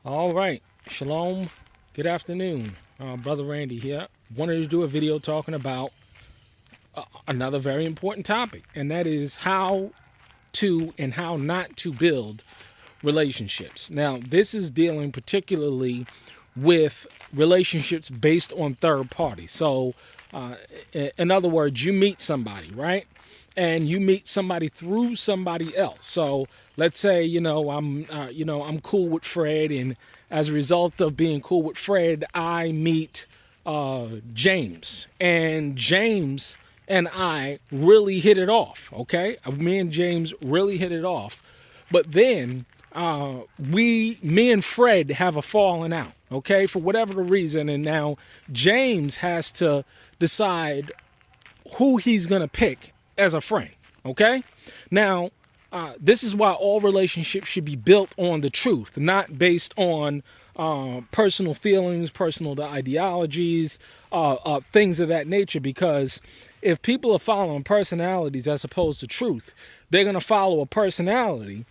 All right. Shalom. Good afternoon. Brother Randy here. Wanted to do a video talking about another very important topic, and that is how to and how not to build relationships. Now, this is dealing particularly with relationships based on third parties. So, uh, in other words, you meet somebody, right? And you meet somebody through somebody else. So let's say I'm cool with Fred, and as a result of being cool with Fred, I meet James, and James and I really hit it off. Okay, me and James really hit it off, but then me and Fred have a falling out. Okay, for whatever the reason, and now James has to decide who he's going to pick as a friend. Okay? Now, this is why all relationships should be built on the truth, not based on personal feelings, personal ideologies, things of that nature. Because if people are following personalities as opposed to truth, they're going to follow a personality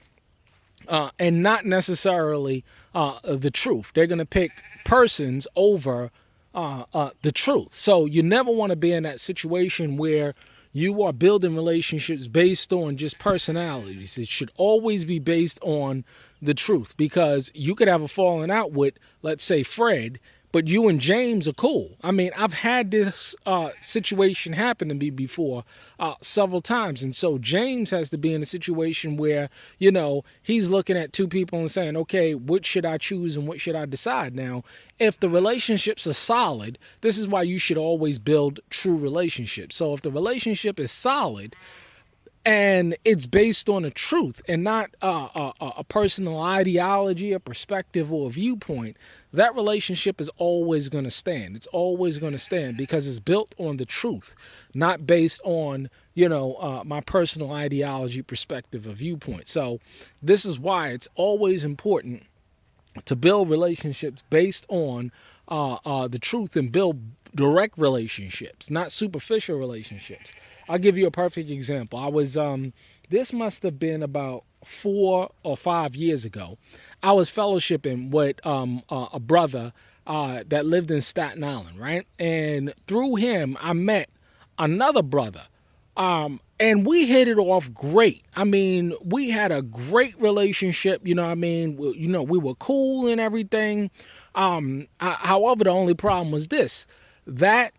and not necessarily the truth. They're going to pick persons over the truth. So you never want to be in that situation where you are building relationships based on just personalities. It should always be based on the truth, because you could have a falling out with, let's say, Fred, but you and James are cool. I mean, I've had this situation happen to me before several times. And so James has to be in a situation where, he's looking at two people and saying, okay, what should I choose and what should I decide? Now, if the relationships are solid, this is why you should always build true relationships. So if the relationship is solid, and it's based on a truth and not a personal ideology, a perspective, or a viewpoint, that relationship is always going to stand. It's always going to stand because it's built on the truth, not based on, my personal ideology, perspective, or viewpoint. So this is why it's always important to build relationships based on the truth and build direct relationships, not superficial relationships. I'll give you a perfect example. I was this must have been about 4 or 5 years ago. I was fellowshipping with a brother that lived in Staten Island, right? And through him, I met another brother. And we hit it off great. I mean, we had a great relationship. We were cool and everything. However, the only problem was this: that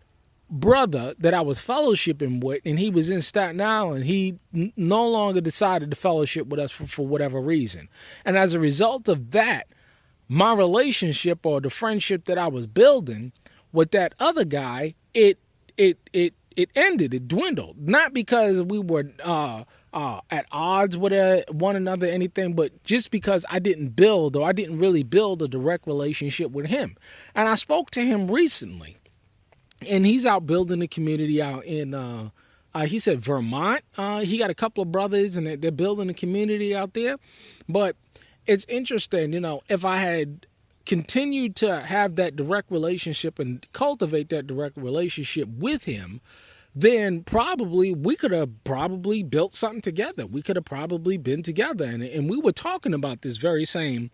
brother that I was fellowshipping with, and he was in Staten Island, he no longer decided to fellowship with us for whatever reason. And as a result of that, my relationship, or the friendship that I was building with that other guy, it ended, it dwindled. Not because we were at odds with one another, anything, but just because I didn't really build a direct relationship with him. And I spoke to him recently, and he's out building a community out in, he said Vermont. He got a couple of brothers, and they're building a community out there. But it's interesting, if I had continued to have that direct relationship and cultivate that direct relationship with him, then probably we could have probably built something together. We could have probably been together. And we were talking about this very same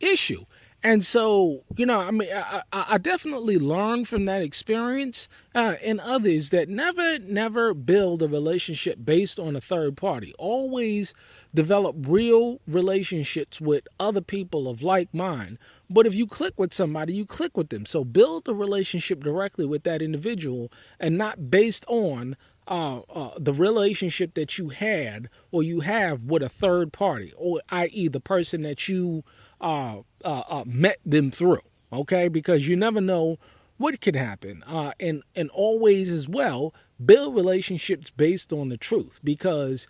issue. And so, I definitely learned from that experience and others that never build a relationship based on a third party. Always develop real relationships with other people of like mind. But if you click with somebody, you click with them. So build a relationship directly with that individual and not based on the relationship that you had or you have with a third party, or i.e. the person that you met them through. Okay, because you never know what can happen. And always as well, build relationships based on the truth, because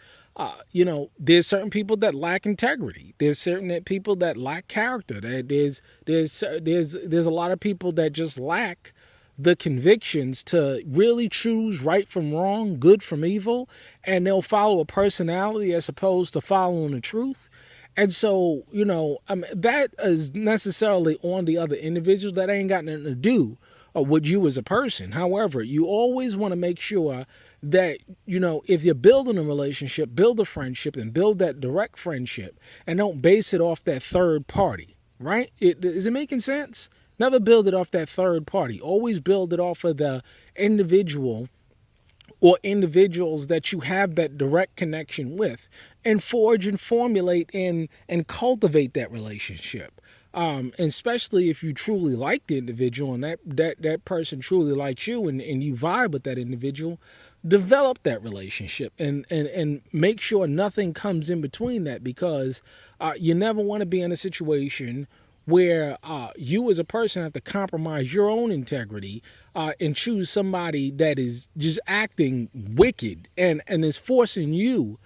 there's certain people that lack integrity. There's certain people that lack character. There's a lot of people that just lack the convictions to really choose right from wrong, good from evil, and they'll follow a personality as opposed to following the truth. And so, that is necessarily on the other individual. That ain't got nothing to do with you as a person. However, you always want to make sure that, if you're building a relationship, build a friendship and build that direct friendship, and don't base it off that third party. right? Is it making sense? Never build it off that third party. Always build it off of the individual or individuals that you have that direct connection with, and forge and formulate and cultivate that relationship. And especially if you truly like the individual and that person truly likes you, and you vibe with that individual, develop that relationship and make sure nothing comes in between that, because you never want to be in a situation where you as a person have to compromise your own integrity and choose somebody that is just acting wicked and is forcing you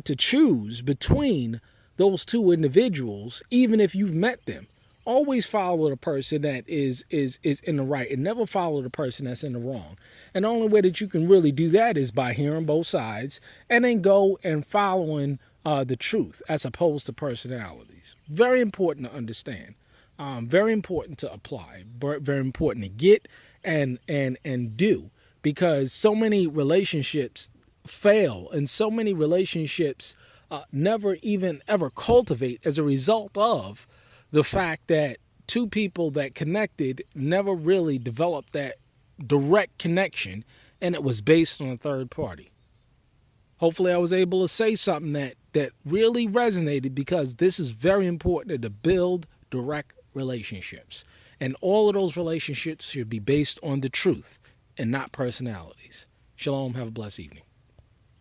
to choose between those two individuals, even if you've met them. Always follow the person that is in the right, and never follow the person that's in the wrong. And the only way that you can really do that is by hearing both sides and then go and following the truth as opposed to personalities. Very important to understand. Very important to apply. Very important to get and do, because so many relationships fail and so many relationships never even ever cultivate as a result of the fact that two people that connected never really developed that direct connection, and it was based on a third party. Hopefully I was able to say something that really resonated, because this is very important to build direct relationships. And all of those relationships should be based on the truth and not personalities. Shalom. Have a blessed evening.